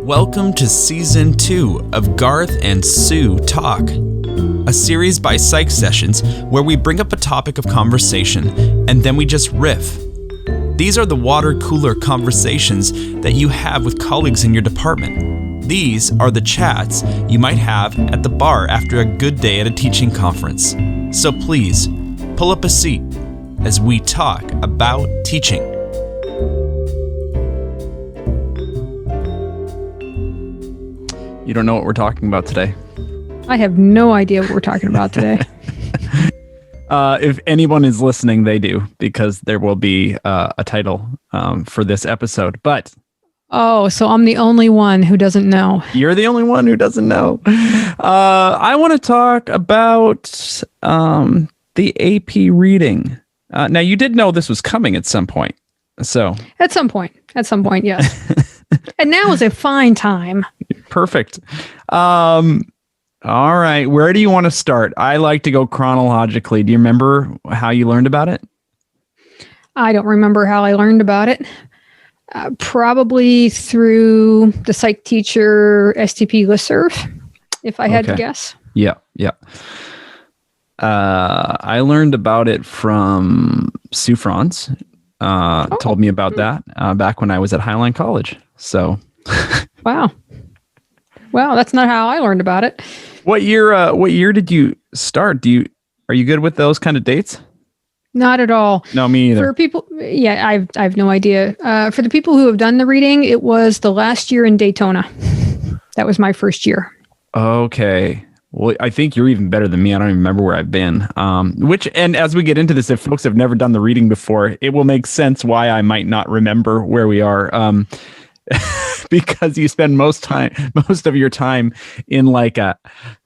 Welcome to Season 2 of Garth and Sue Talk, a series by Psych Sessions where we bring up a topic of conversation and then we just riff. These are the water cooler conversations that you have with colleagues in your department. These are the chats you might have at the bar after a good day at a teaching conference. So please, pull up a seat as we talk about teaching. You don't know what we're talking about today. I have no idea what we're talking about today. If anyone is listening, they do, because there will be a title for this episode. But oh, so I'm the only one who doesn't know. You're the only one who doesn't know. I want to talk about the AP reading. Now, you did know this was coming at some point. So At some point, yes. And now is a fine time. Perfect. All right. Where do you want to start? I like to go chronologically. Do you remember how you learned about it? I don't remember how I learned about it. Probably through the psych teacher STP listserv, if I had to guess. Yeah. I learned about it from Sue Frantz. Told me about that back when I was at Highline College. So, Wow, that's not how I learned about it. What year did you start? Are you good with those kind of dates? Not at all. No, me either. For people, yeah, I have no idea. For the people who have done the reading, it was the last year in Daytona. That was my first year. Okay. Well, I think you're even better than me. I don't even remember where I've been. And as we get into this, if folks have never done the reading before, it will make sense why I might not remember where we are. Because you spend most of your time in like a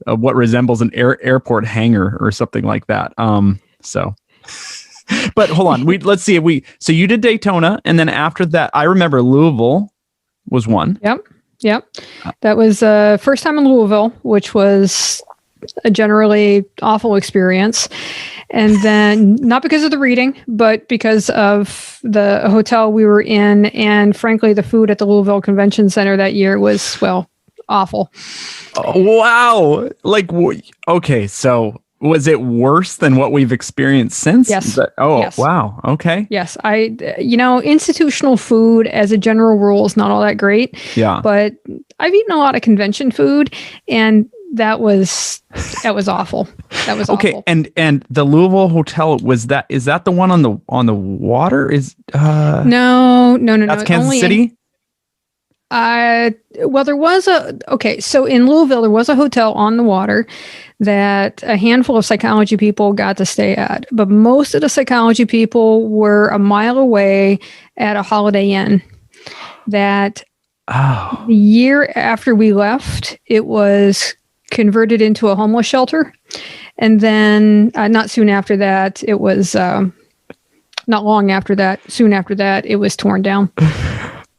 what resembles an airport hangar or something like that. But hold on, let's see. So you did Daytona, and then after that, I remember Louisville was one. Yep. That was first time in Louisville, which was a generally awful experience. And then not because of the reading, but because of the hotel we were in. And frankly, the food at the Louisville Convention Center that year was, well, awful. Oh, wow. Okay. So was it worse than what we've experienced since? Yes. Yes. Wow. Okay. Yes. Institutional food as a general rule is not all that great. Yeah. But I've eaten a lot of convention food, and that was awful. That was okay. Awful. And the Louisville hotel, is that the one on the water? No. That's Kansas City? Well, there was so in Louisville, there was a hotel on the water that a handful of psychology people got to stay at, but most of the psychology people were a mile away at a Holiday Inn. That the year after we left, it was converted into a homeless shelter. And then not soon after that, it was not long after that, soon after that, it was torn down.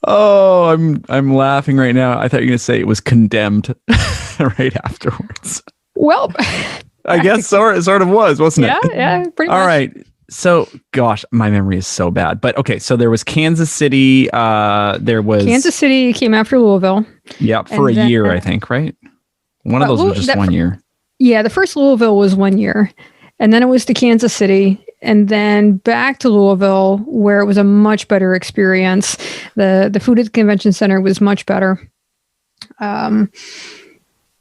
Oh, I'm laughing right now. I thought you were going to say it was condemned right afterwards. Well, I guess sort of was, wasn't it? Yeah, pretty much. All right. So, gosh, my memory is so bad. But okay, so there was Kansas City. Kansas City came after Louisville. Yeah, for a year, I think, right? One of those was just 1 year. Yeah, the first Louisville was 1 year. And then it was to Kansas City. And then back to Louisville, where it was a much better experience. The food at the convention center was much better.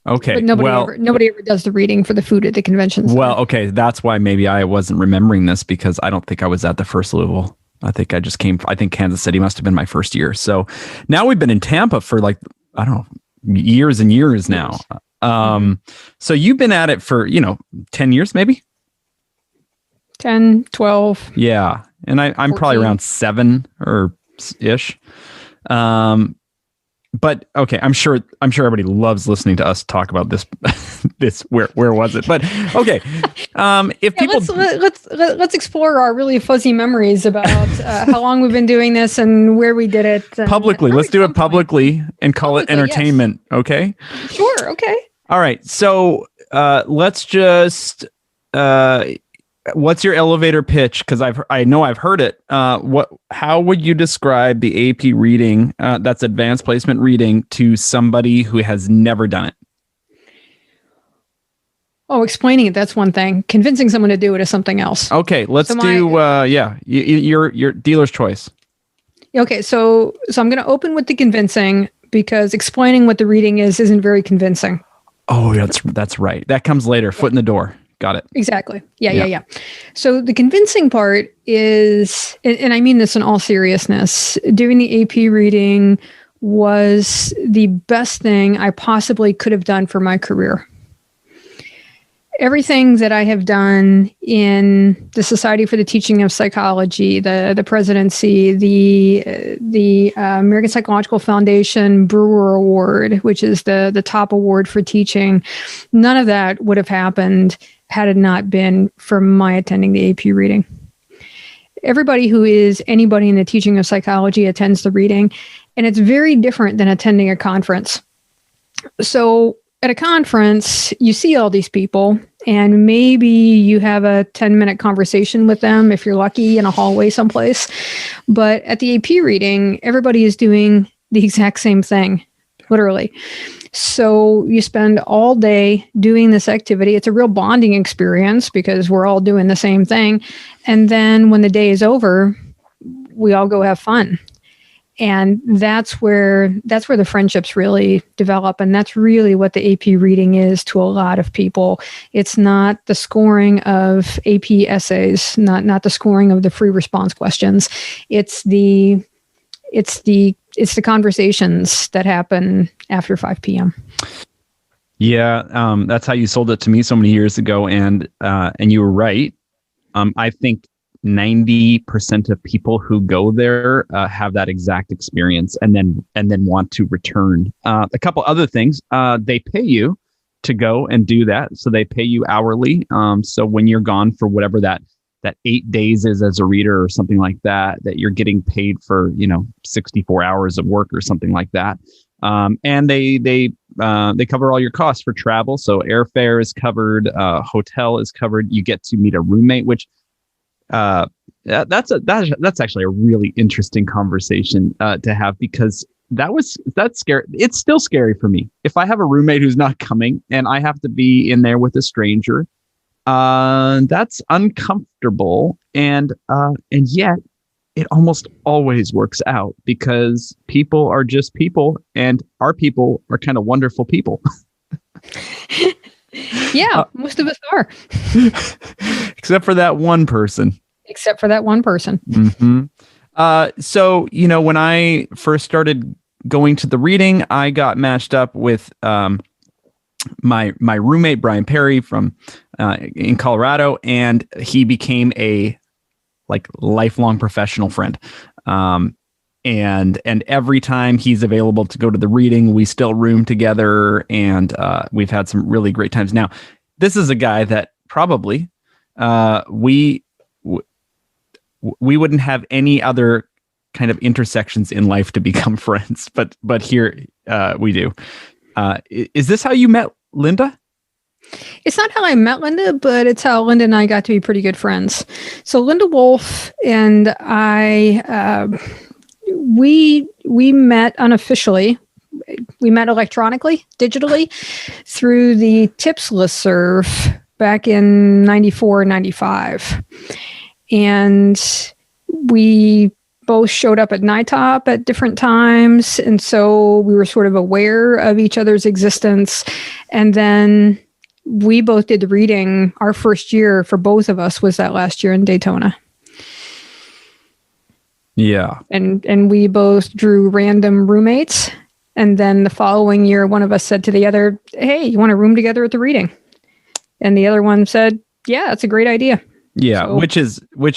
Okay. But nobody ever does the reading for the food at the convention center. Well, okay. That's why maybe I wasn't remembering this, because I don't think I was at the first Louisville. I think I think Kansas City must have been my first year. So now we've been in Tampa for I don't know, years and years now. So you've been at it for, 10 years, maybe? 10, 12. Yeah. And I'm 14. Probably around 7 or ish. But okay, I'm sure everybody loves listening to us talk about this. Where was it? But okay, if people let's explore our really fuzzy memories about how long we've been doing this and where we did it publicly. Let's do it publicly and call it entertainment. Yes. Okay. Sure. Okay. All right. So let's just. what's your elevator pitch? Because I know I've heard it. How would you describe the AP reading, that's advanced placement reading, to somebody who has never done it? Oh, explaining it, that's one thing. Convincing someone to do it is something else. Okay, let's your dealer's choice. Okay, so I'm going to open with the convincing, because explaining what the reading isn't very convincing. Oh, that's right. That comes later. Foot in the door. Got it. Exactly. Yeah. So the convincing part is, and I mean this in all seriousness, doing the AP reading was the best thing I possibly could have done for my career. Everything that I have done in the Society for the Teaching of Psychology, the presidency, the American Psychological Foundation Brewer Award, which is the top award for teaching, none of that would have happened had it not been for my attending the AP reading. Everybody who is anybody in the teaching of psychology attends the reading, and it's very different than attending a conference. So at a conference, you see all these people, and maybe you have a 10-minute conversation with them if you're lucky in a hallway someplace. But at the AP reading, everybody is doing the exact same thing, literally. So you spend all day doing this activity. It's a real bonding experience because we're all doing the same thing. And then when the day is over, we all go have fun. And that's where the friendships really develop. And that's really what the AP reading is to a lot of people. It's not the scoring of AP essays, not the scoring of the free response questions. It's the conversations that happen after 5 p.m. Yeah, that's how you sold it to me so many years ago, and you were right. I think 90% of people who go there have that exact experience, and then want to return. A couple other things: they pay you to go and do that, so they pay you hourly. So when you're gone for whatever that 8 days is as a reader or something like that you're getting paid for 64 hours of work or something like that. And they cover all your costs for travel. So airfare is covered, hotel is covered. You get to meet a roommate, which that's actually a really interesting conversation to have, because that's scary. It's still scary for me if I have a roommate who's not coming and I have to be in there with a stranger. That's uncomfortable, and yet it almost always works out because people are just people, and our people are kind of wonderful people. Yeah, most of us are. Except for that one person. Mm-hmm. So, when I first started going to the reading, I got matched up with my roommate, Brian Perry, from in Colorado, and he became a lifelong professional friend. And every time he's available to go to the reading, we still room together, and we've had some really great times. Now, this is a guy that probably we wouldn't have any other kind of intersections in life to become friends, but here we do. Is this how you met Linda? It's not how I met Linda, but it's how Linda and I got to be pretty good friends. So Linda Wolf and I, we met unofficially. We met electronically, digitally, through the TIPS listserv back in 94, 95. And we both showed up at NITOP at different times. And so we were sort of aware of each other's existence. And then we both did the reading. Our first year for both of us was that last year in Daytona. Yeah. And we both drew random roommates. And then the following year, one of us said to the other, "Hey, you want to room together at the reading?" And the other one said, "Yeah, that's a great idea." Yeah, so, which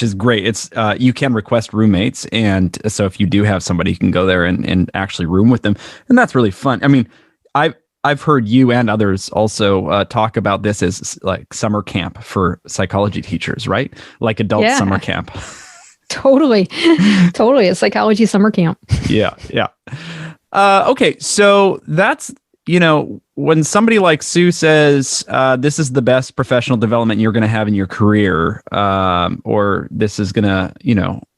is great. It's you can request roommates, and so if you do have somebody, you can go there and actually room with them, and that's really fun. I mean, I've heard you and others also talk about this as like summer camp for psychology teachers, right? Like adult summer camp. Totally, a psychology summer camp. Yeah. Okay, so that's when somebody like Sue says, this is the best professional development you're going to have in your career, or this is going to,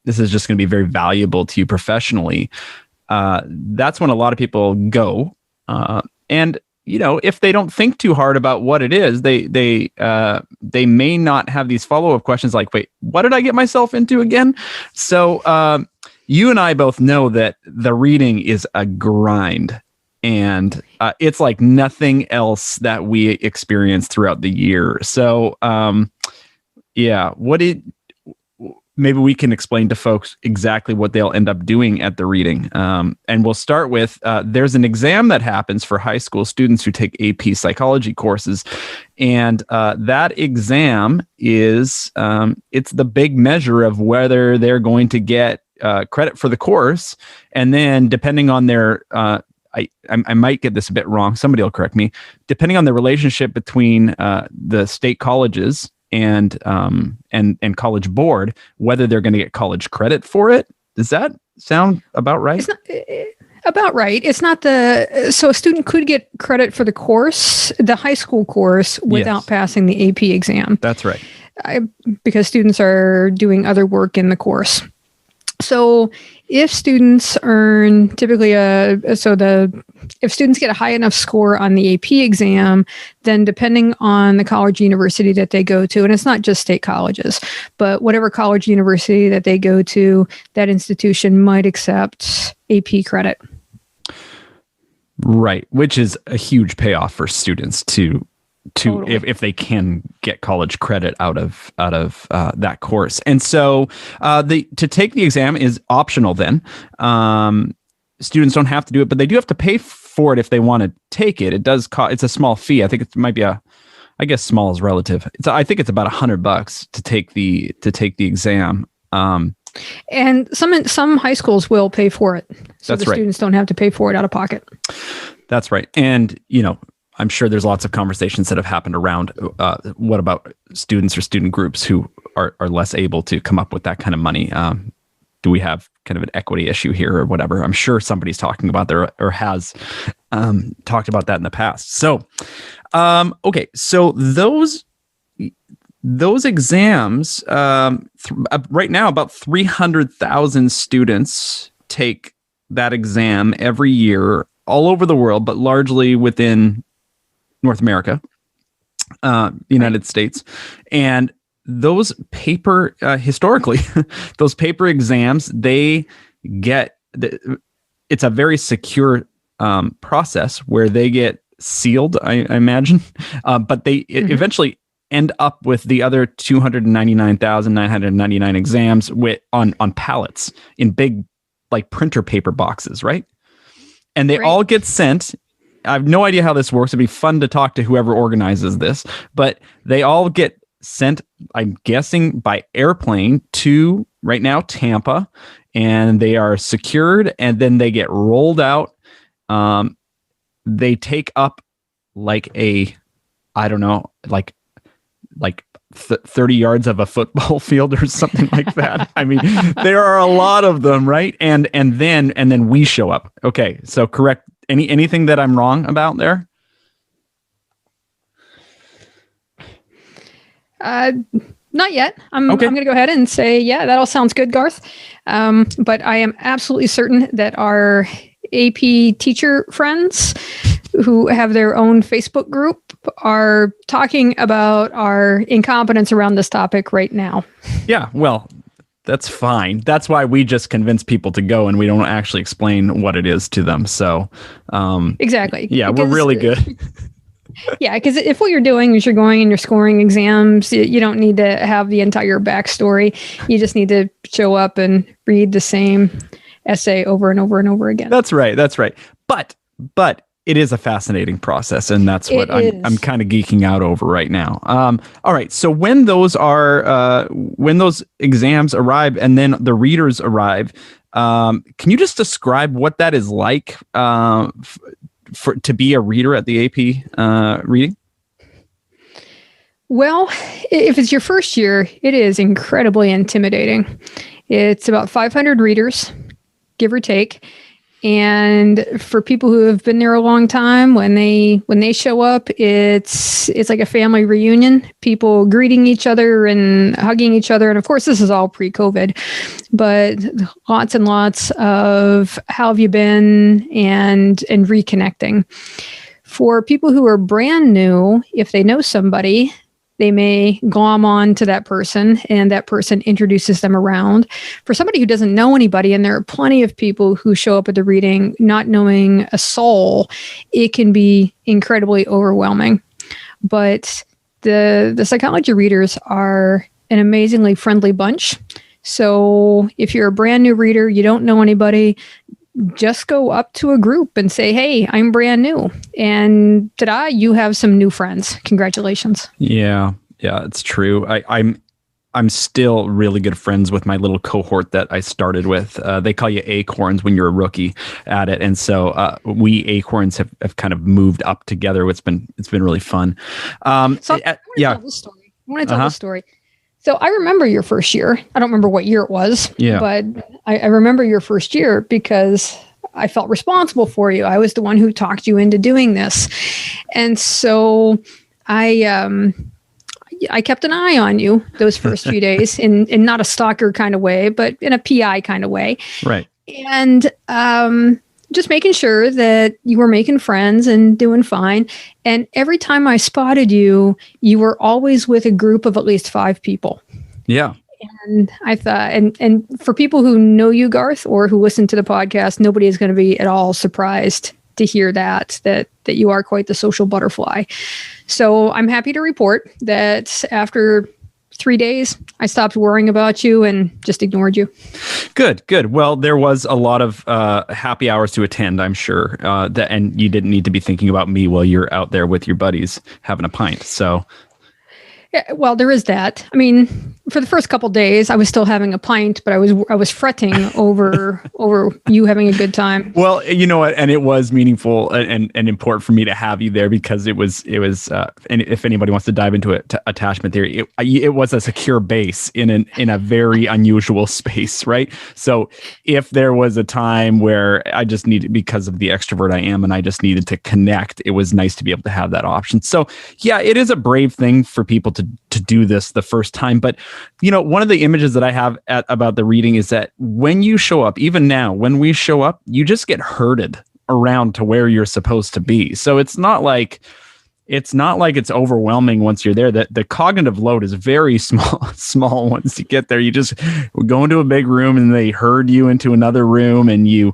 this is just going to be very valuable to you professionally, that's when a lot of people go. And if they don't think too hard about what it is, they may not have these follow-up questions like, wait, what did I get myself into again? So you and I both know that the reading is a grind, and it's like nothing else that we experience throughout the year. So maybe we can explain to folks exactly what they'll end up doing at the reading. And we'll start with, there's an exam that happens for high school students who take AP psychology courses. And that exam is, it's the big measure of whether they're going to get credit for the course. And then depending on their, I might get this a bit wrong, somebody will correct me, depending on the relationship between the state colleges and College Board, whether they're going to get college credit for it. Does that sound about right? It's not, about right. It's not so a student could get credit for the course, the high school course, without passing the AP exam. That's right. Because students are doing other work in the course. So if students earn typically if students get a high enough score on the AP exam, then depending on the college university that they go to, and it's not just state colleges, but whatever college university that they go to, that institution might accept AP credit. Right, which is a huge payoff for students to Totally. if they can get college credit out of that course. And so to take the exam is optional then. Students don't have to do it, but they do have to pay for it if they want to take it. It does cost, it's a small fee. I think it might be I guess small is relative. I think it's about $100 to take the exam. And some high schools will pay for it. So That's the right. students don't have to pay for it out of pocket. That's right. And, I'm sure there's lots of conversations that have happened around what about students or student groups who are less able to come up with that kind of money. Do we have kind of an equity issue here or whatever? I'm sure somebody's talking about there or has talked about that in the past. So, okay. So those exams, right now, about 300,000 students take that exam every year all over the world, but largely within North America, the United States. And those paper, historically, those paper exams, it's a very secure process where they get sealed, I imagine, but they eventually end up with the other 299,999 exams on pallets in big, like printer paper boxes, right? And they all get sent. I have no idea how this works. It'd be fun to talk to whoever organizes this, but they all get sent, I'm guessing, by airplane to, right now, Tampa, and they are secured, and then they get rolled out. They take up like 30 yards of a football field or something like that. I mean, there are a lot of them, right? And then we show up. Okay, so correct. Anything that I'm wrong about there? Not yet. I'm Okay. going to go ahead and say, yeah, that all sounds good, Garth. But I am absolutely certain that our AP teacher friends who have their own Facebook group are talking about our incompetence around this topic right now. Yeah, well, that's fine. That's why we just convince people to go and we don't actually explain what it is to them. So, exactly. Yeah, we're really good. Yeah, because if what you're doing is you're going and you're scoring exams, you don't need to have the entire backstory. You just need to show up and read the same essay over and over and over again. That's right. But it is a fascinating process, and that's what I'm kind of geeking out over right now. All right. So when those exams arrive and then the readers arrive, can you just describe what that is like to be a reader at the AP reading? Well, if it's your first year, it is incredibly intimidating. It's about 500 readers, give or take. And for people who have been there a long time, when they show up, it's like a family reunion, people greeting each other and hugging each other. And of course, this is all pre-COVID, but lots and lots of how have you been and reconnecting. For people who are brand new, if they know somebody, they may glom on to that person and that person introduces them around. For somebody who doesn't know anybody, and there are plenty of people who show up at the reading not knowing a soul, it can be incredibly overwhelming. But the psychology readers are an amazingly friendly bunch. So if you're a brand new reader, you don't know anybody, just go up to a group and say, hey, I'm brand new. And ta-da, you have some new friends. Congratulations. Yeah, it's true. I'm still really good friends with my little cohort that I started with. They call you acorns when you're a rookie at it. And so we acorns have kind of moved up together. It's been really fun. I want to tell the story. So I remember your first year. I don't remember what year it was, but I remember your first year because I felt responsible for you. I was the one who talked you into doing this. And so I kept an eye on you those first few days in not a stalker kind of way, but in a PI kind of way. Right. And just making sure that you were making friends and doing fine. And every time I spotted you, you were always with a group of at least 5 people. Yeah. And I thought, and for people who know you, Garth, or who listen to the podcast, nobody is going to be at all surprised to hear that you are quite the social butterfly. So I'm happy to report that after 3 days, I stopped worrying about you and just ignored you. Good. Well, there was a lot of happy hours to attend, I'm sure. And you didn't need to be thinking about me while you're out there with your buddies having a pint. So, yeah, well, there is that. I mean, for the first couple of days, I was still having a pint, but I was fretting over you having a good time. Well, you know what, and it was meaningful and important for me to have you there because it was and if anybody wants to dive into it, attachment theory, it was a secure base in a very unusual space, right? So if there was a time where I just needed, because of the extrovert I am, and I just needed to connect, it was nice to be able to have that option. So yeah, it is a brave thing for people to do this the first time. But, you know, one of the images that I have about the reading is that when you show up, even now, when we show up, you just get herded around to where you're supposed to be. So it's not like it's overwhelming once you're there. The cognitive load is very small once you get there. You just go into a big room and they herd you into another room and you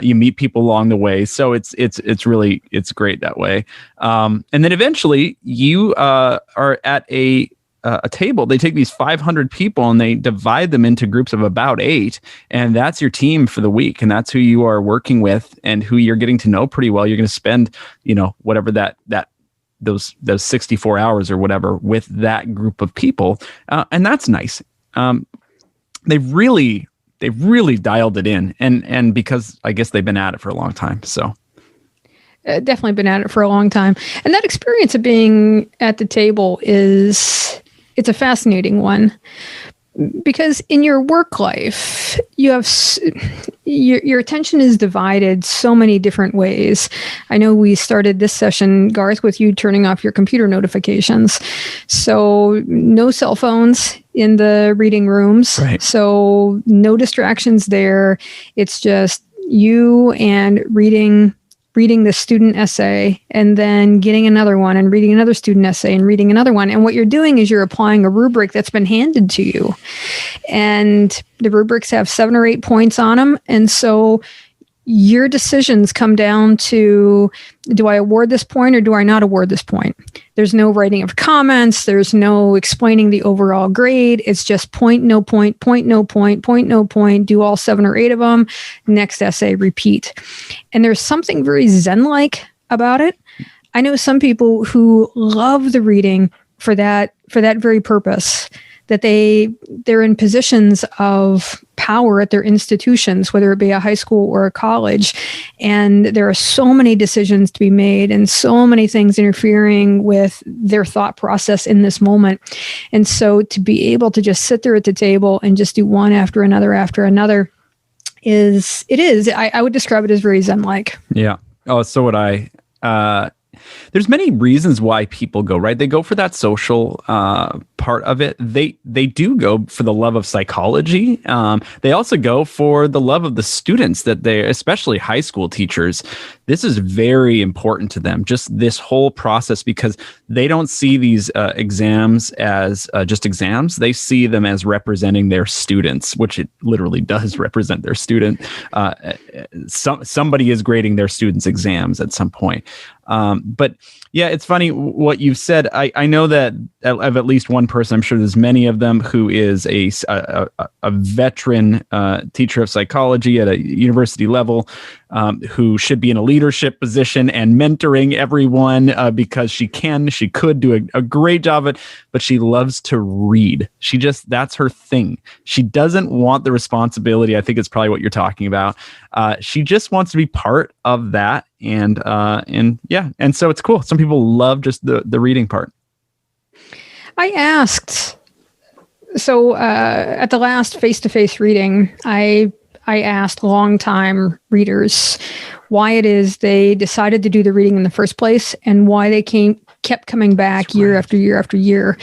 meet people along the way. So it's great that way. And then eventually you are at a table. They take these 500 people and they divide them into groups of about 8, and that's your team for the week, and that's who you are working with and who you're getting to know pretty well. You're going to spend, whatever those 64 hours or whatever with that group of people, and that's nice. They've really dialed it in, and because I guess they've been at it for a long time. So. Definitely been at it for a long time. And that experience of being at the table it's a fascinating one, because in your work life, you have your attention is divided so many different ways. I know we started this session, Garth, with you turning off your computer notifications. So no cell phones in the reading rooms. Right. So no distractions there. It's just you and reading the student essay, and then getting another one and reading another student essay and reading another one. And what you're doing is you're applying a rubric that's been handed to you. And the rubrics have 7 or 8 points on them. And so your decisions come down to, do I award this point or do I not award this point? There's no writing of comments. There's no explaining the overall grade. It's just point, no point, point, no point, point, no point. Do all 7 or 8 of them. Next essay, repeat. And there's something very Zen-like about it. I know some people who love the reading for that very purpose, that they're in positions of power at their institutions, whether it be a high school or a college. And there are so many decisions to be made and so many things interfering with their thought process in this moment. And so to be able to just sit there at the table and just do one after another, I would describe it as very Zen-like. Yeah. Oh, so would I. There's many reasons why people go, right? They go for that social part of it. They do go for the love of psychology. They also go for the love of the students that they, especially high school teachers. This is very important to them, just this whole process, because they don't see these exams as just exams. They see them as representing their students, which it literally does represent their student. Somebody is grading their students' exams at some point. But yeah, it's funny what you've said. I know that of at least one person, I'm sure there's many of them, who is a veteran teacher of psychology at a university level, who should be in a leadership position and mentoring everyone because she could do a great job of it, but she loves to read. That's her thing. She doesn't want the responsibility. I think it's probably what you're talking about. She just wants to be part of that. And so it's cool. Some people love just the reading part. I asked, so at the last face-to-face reading, I asked longtime readers why it is they decided to do the reading in the first place and why they kept coming back year after year after year.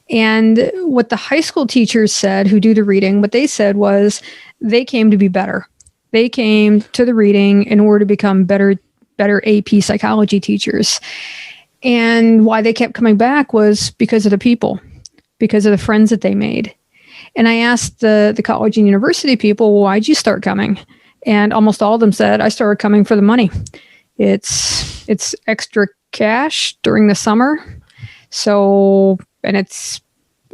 And what the high school teachers said who do the reading, what they said was they came to be better. They came to the reading in order to become better AP psychology teachers. And why they kept coming back was because of the people, because of the friends that they made. And I asked the college and university people, well, why'd you start coming? And almost all of them said, I started coming for the money. It's extra cash during the summer. So, and it's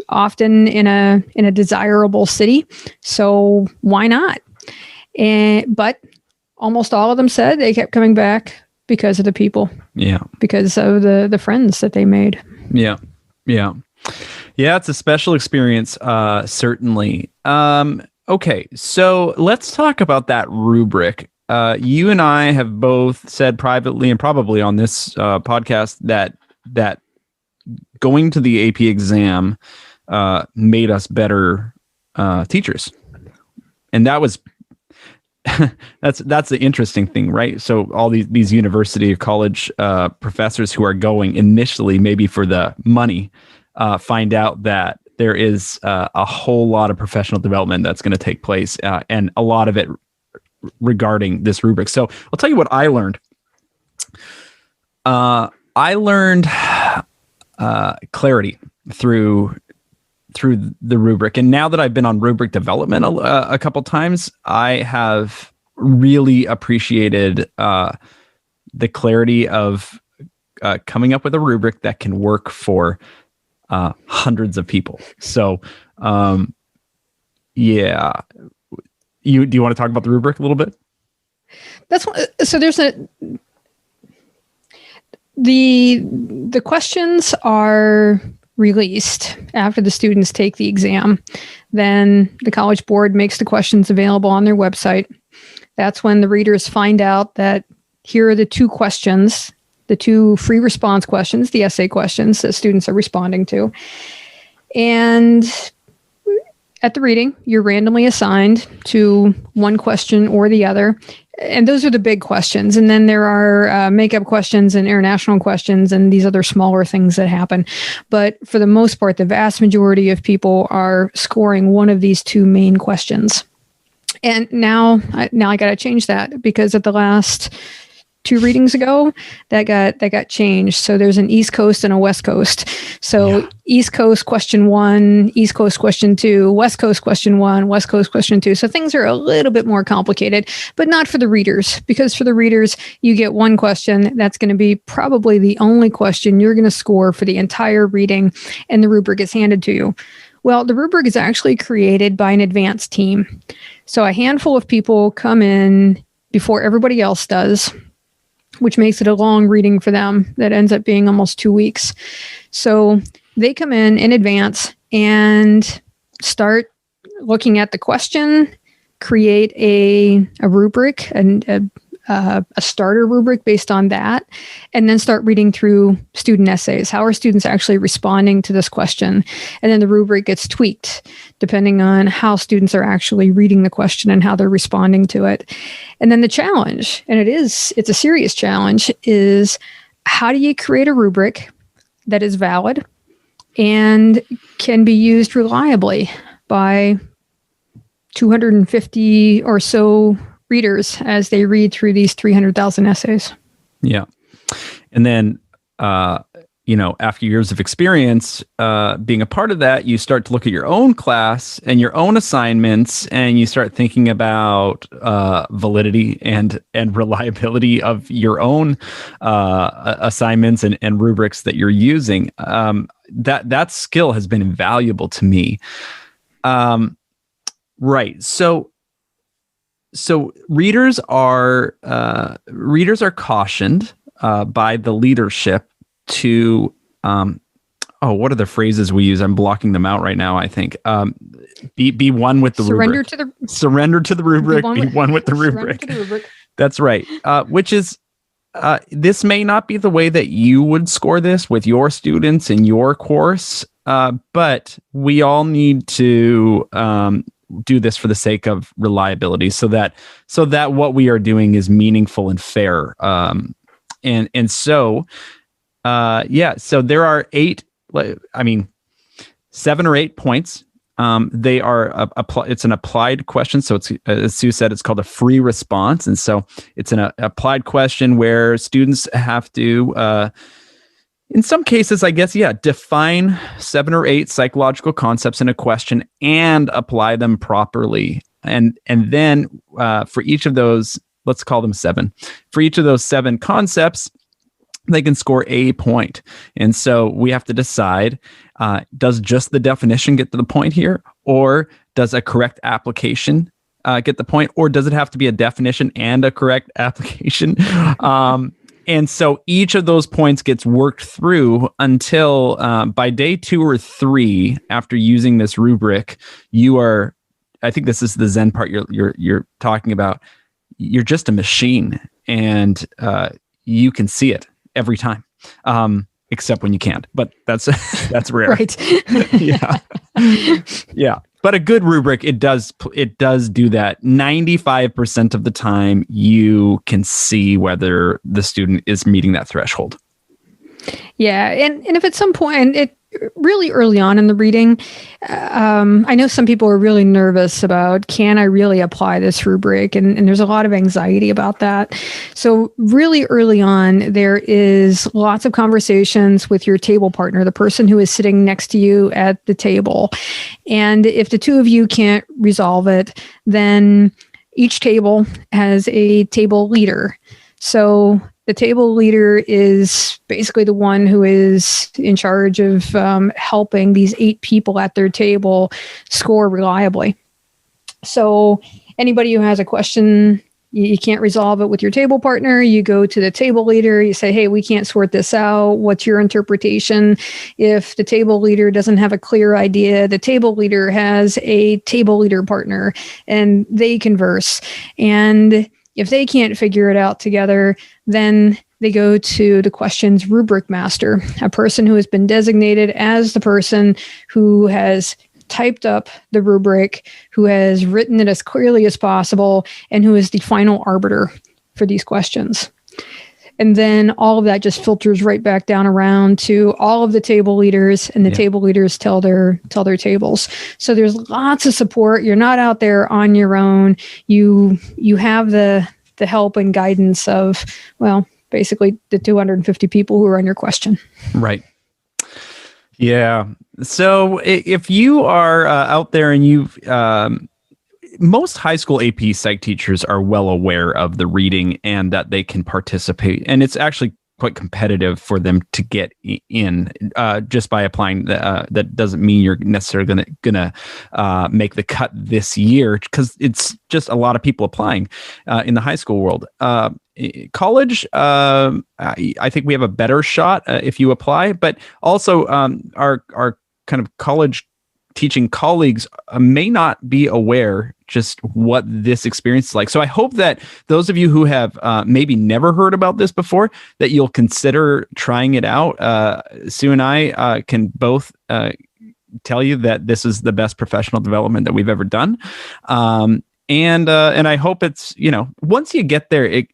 often in a desirable city. So why not? But almost all of them said they kept coming back because of the people. Yeah. Because of the friends that they made. Yeah. Yeah. Yeah, it's a special experience, certainly. Okay, so let's talk about that rubric. You and I have both said privately and probably on this podcast that going to the AP exam made us better teachers. And that was that's the interesting thing, right? So all these university or college professors who are going initially maybe for the money find out that there is a whole lot of professional development that's going to take place, and a lot of it regarding this rubric. So I'll tell you what I learned. I learned clarity through the rubric. And now that I've been on rubric development a couple times, I have really appreciated the clarity of coming up with a rubric that can work for hundreds of people. So, yeah. Do you want to talk about the rubric a little bit? So there's the questions are released after the students take the exam. Then the College Board makes the questions available on their website. That's when the readers find out that here are the two questions, the two free response questions, the essay questions that students are responding to. And at the reading, you're randomly assigned to one question or the other. And those are the big questions. And then there are makeup questions and international questions and these other smaller things that happen. But for the most part, the vast majority of people are scoring one of these two main questions. And now I got to change that, because at the last 2 readings ago, that got changed. So there's an East Coast and a West Coast. So yeah. East Coast question 1, East Coast question 2, West Coast question 1, West Coast question 2. So things are a little bit more complicated, but not for the readers, because for the readers, you get one question. That's going to be probably the only question you're going to score for the entire reading, and the rubric is handed to you. Well, the rubric is actually created by an advanced team. So a handful of people come in before everybody else does, which makes it a long reading for them that ends up being almost 2 weeks. So they come in advance and start looking at the question, create a rubric and a starter rubric based on that, and then start reading through student essays. How are students actually responding to this question? And then the rubric gets tweaked depending on how students are actually reading the question and how they're responding to it. And then the challenge, and it's a serious challenge, is how do you create a rubric that is valid and can be used reliably by 250 or so readers as they read through these 300,000 essays. Yeah. And then, after years of experience, being a part of that, you start to look at your own class and your own assignments, and you start thinking about validity and reliability of your own assignments and rubrics that you're using. That skill has been invaluable to me. Right. So readers are cautioned by the leadership to what are the phrases we use? I'm blocking them out right now. I think be one with the rubric. Surrender to the rubric. Be one with the rubric. That's right. Which is this may not be the way that you would score this with your students in your course, but we all need to do this for the sake of reliability, so that what we are doing is meaningful and fair. So there are 7 or 8 points. They are it's an applied question. So it's, as Sue said, it's called a free response. And so it's an applied question where students have to, in some cases, I guess, define 7 or 8 psychological concepts in a question and apply them properly. And then for each of those, let's call them 7. For each of those 7 concepts, they can score a point. And so we have to decide, does just the definition get to the point here? Or does a correct application get the point? Or does it have to be a definition and a correct application? And so each of those points gets worked through until by day 2 or 3 after using this rubric, I think this is the Zen part you're talking about. You're just a machine, and you can see it every time, except when you can't. But that's rare. Right. Yeah. But a good rubric, it does do that. 95% of the time, you can see whether the student is meeting that threshold. Yeah, and if at some point, really early on in the reading, I know some people are really nervous about, can I really apply this rubric? And there's a lot of anxiety about that. So really early on, there is lots of conversations with your table partner, the person who is sitting next to you at the table. And if the two of you can't resolve it, then each table has a table leader. So the table leader is basically the one who is in charge of helping these 8 people at their table score reliably. So anybody who has a question, you can't resolve it with your table partner, you go to the table leader, you say, hey, we can't sort this out. What's your interpretation? If the table leader doesn't have a clear idea, the table leader has a table leader partner, and they converse. And if they can't figure it out together, then they go to the questions rubric master, a person who has been designated as the person who has typed up the rubric, who has written it as clearly as possible, and who is the final arbiter for these questions. And then all of that just filters right back down around to all of the table leaders, and the table leaders tell their tables. So there's lots of support. You're not out there on your own. You have the help and guidance of, well, basically the 250 people who are on your question. Right. Yeah. So if you are out there and you've most high school AP Psych teachers are well aware of the reading and that they can participate. And it's actually quite competitive for them to get in just by applying. That doesn't mean you're necessarily gonna make the cut this year, because it's just a lot of people applying in the high school world. College, I think we have a better shot if you apply, but also our kind of college teaching colleagues may not be aware just what this experience is like. So I hope that those of you who have maybe never heard about this before, that you'll consider trying it out. Sue and I can both tell you that this is the best professional development that we've ever done. And I hope it's, once you get there, it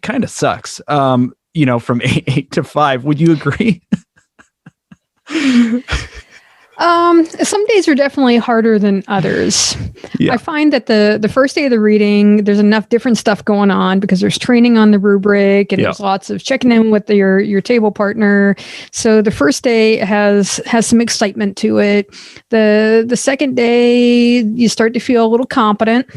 kind of sucks, from 8 to 5. Would you agree? Some days are definitely harder than others. Yeah. I find that the first day of the reading, there's enough different stuff going on because there's training on the rubric and there's lots of checking in with your table partner. So the first day has some excitement to it. The second day, you start to feel a little competent.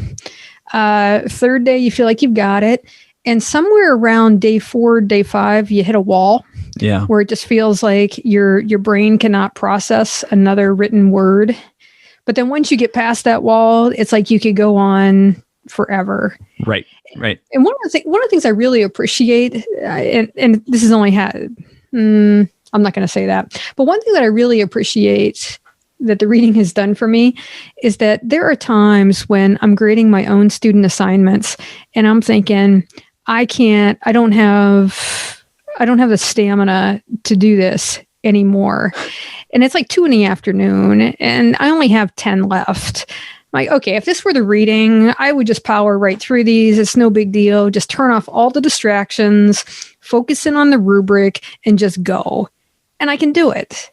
Third day, you feel like you've got it. And somewhere around day 4, day 5, you hit a wall. Yeah. Where it just feels like your brain cannot process another written word. But then once you get past that wall, it's like you could go on forever. Right. And one of the things I really appreciate, and this is only I'm not going to say that, but one thing that I really appreciate that the reading has done for me is that there are times when I'm grading my own student assignments and I'm thinking, I don't have the stamina to do this anymore. And it's like 2 p.m. and I only have 10 left. I'm like, okay, if this were the reading, I would just power right through these. It's no big deal. Just turn off all the distractions, focus in on the rubric, and just go. And I can do it.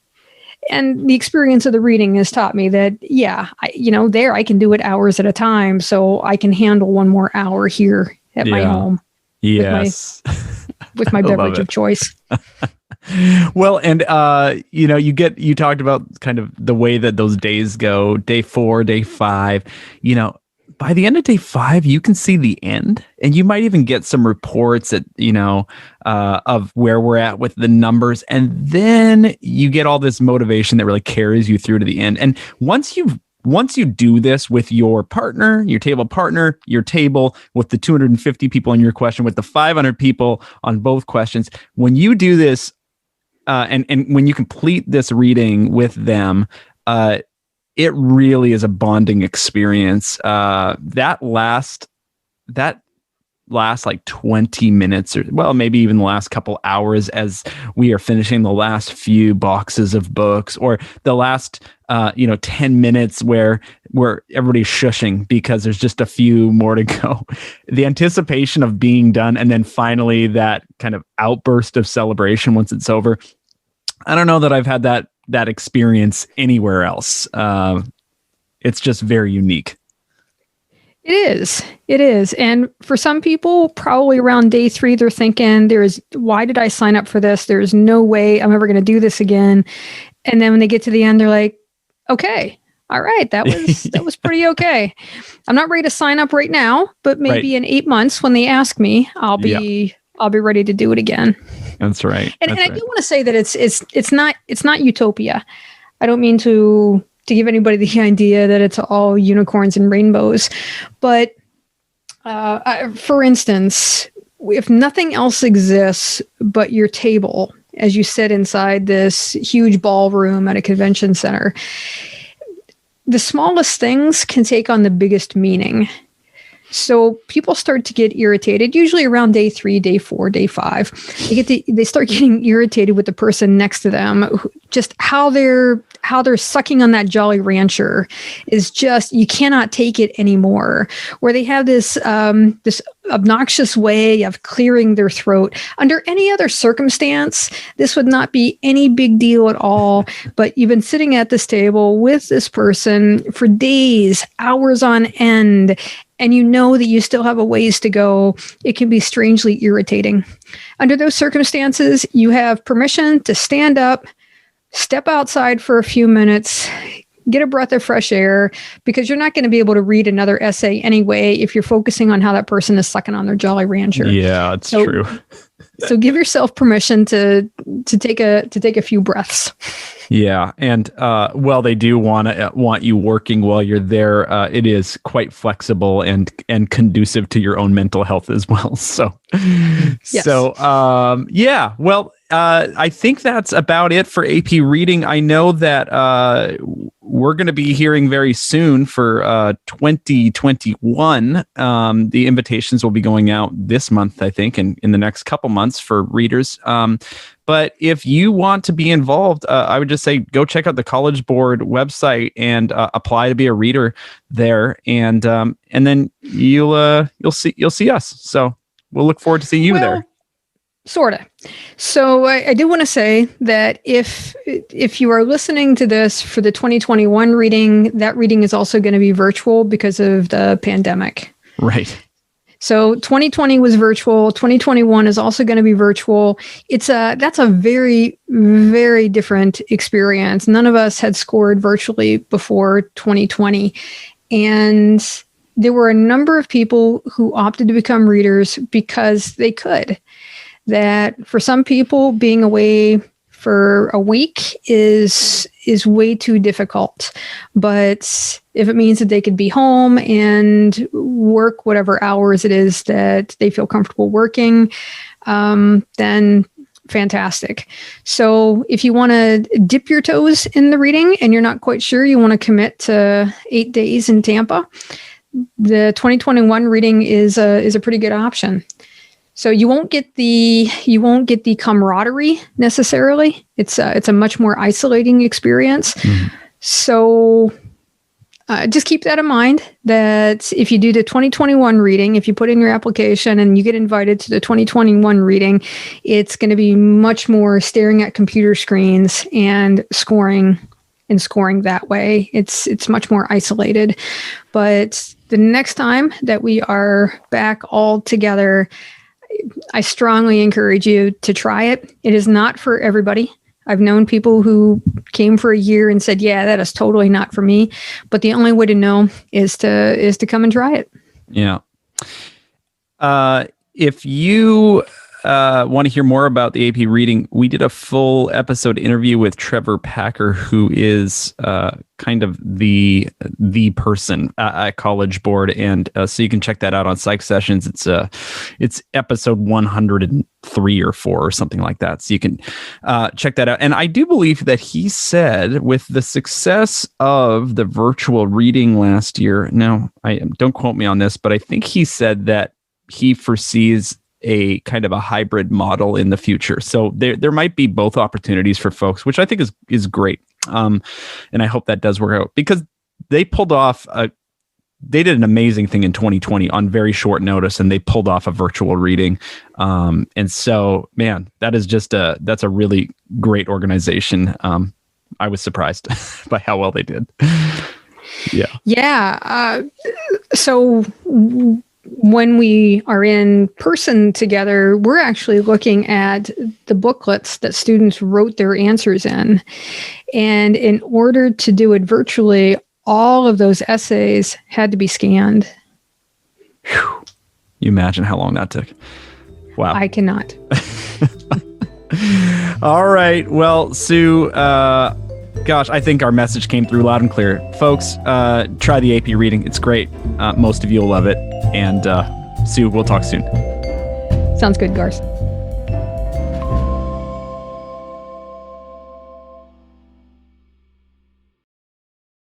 And the experience of the reading has taught me that, I can do it hours at a time. So I can handle one more hour here at my home. Yes. With my beverage of choice. Well, and you talked about kind of the way that those days go, day 4, day 5, by the end of day 5, you can see the end, and you might even get some reports that, of where we're at with the numbers. And then you get all this motivation that really carries you through to the end. And once you do this with your partner, your table, with the 250 people in your question, with the 500 people on both questions, when you do this, and when you complete this reading with them, it really is a bonding experience. That last like 20 minutes, or maybe even the last couple hours as we are finishing the last few boxes of books, or the last 10 minutes where everybody's shushing because there's just a few more to go. The anticipation of being done, and then finally that kind of outburst of celebration once it's over. I don't know that I've had that experience anywhere else. It's just very unique. It is. And for some people, probably around day 3, they're thinking, why did I sign up for this? There's no way I'm ever going to do this again. And then when they get to the end, they're like, okay, all right, that was pretty okay. I'm not ready to sign up right now, but maybe in 8 months when they ask me, I'll be ready to do it again. That's right. And I do want to say that it's not utopia. I don't mean to give anybody the idea that it's all unicorns and rainbows. But for instance, if nothing else exists but your table, as you sit inside this huge ballroom at a convention center, the smallest things can take on the biggest meaning. So people start to get irritated, usually around day 3, day 4, day 5. They start getting irritated with the person next to them. Just how they're sucking on that Jolly Rancher is just, you cannot take it anymore. Where they have this obnoxious way of clearing their throat. Under any other circumstance, this would not be any big deal at all. But you've been sitting at this table with this person for days, hours on end, and you know that you still have a ways to go. It can be strangely irritating. Under those circumstances, you have permission to stand up, step outside for a few minutes, get a breath of fresh air, because you're not going to be able to read another essay anyway if you're focusing on how that person is sucking on their Jolly Rancher. Yeah, it's true. So give yourself permission to take a few breaths. Yeah, and they do want you working while you're there. It is quite flexible and conducive to your own mental health as well. So, yes. I think that's about it for AP Reading. I know that we're going to be hearing very soon for 2021. The invitations will be going out this month, I think, and in the next couple months for readers. But if you want to be involved, I would just say go check out the College Board website and apply to be a reader there, and then you'll see us. So we'll look forward to seeing you there. Sort of. So I do want to say that if you are listening to this for the 2021 reading, that reading is also going to be virtual because of the pandemic. Right. So 2020 was virtual. 2021 is also going to be virtual. That's a very, very different experience. None of us had scored virtually before 2020. And there were a number of people who opted to become readers because they could. That for some people, being away for a week is way too difficult. But if it means that they could be home and work whatever hours it is that they feel comfortable working, then fantastic. So if you want to dip your toes in the reading and you're not quite sure, you want to commit to 8 days in Tampa, the 2021 reading is a pretty good option. So you won't get the camaraderie necessarily. It's a much more isolating experience. Mm-hmm. So just keep that in mind, that if you do the 2021 reading, if you put in your application and you get invited to the 2021 reading, it's going to be much more staring at computer screens and scoring that way. It's much more isolated. But the next time that we are back all together, I strongly encourage you to try it. It is not for everybody. I've known people who came for a year and said, yeah, that is totally not for me. But the only way to know is to come and try it. Yeah. If you want to hear more about the AP Reading, we did a full episode interview with Trevor Packer, who is kind of the person at College Board, and so you can check that out on Psych Sessions. It's episode 103 or 4 or something like that, so you can check that out. And I do believe that he said, with the success of the virtual reading last year, now don't quote me on this, but I think he said that he foresees a kind of a hybrid model in the future. So there might be both opportunities for folks, which I think is great. And I hope that does work out, because they did an amazing thing in 2020 on very short notice, and they pulled off a virtual reading. And so, man, that's a really great organization. I was surprised by how well they did. Yeah. Yeah. So when we are in person together, we're actually looking at the booklets that students wrote their answers in. And in order to do it virtually, all of those essays had to be scanned. Whew. You imagine how long that took. Wow. I cannot. All right. Well, Sue, gosh, I think our message came through loud and clear. Folks, try the AP Reading. It's great. Most of you will love it. And Sue, we'll talk soon. Sounds good, Garth.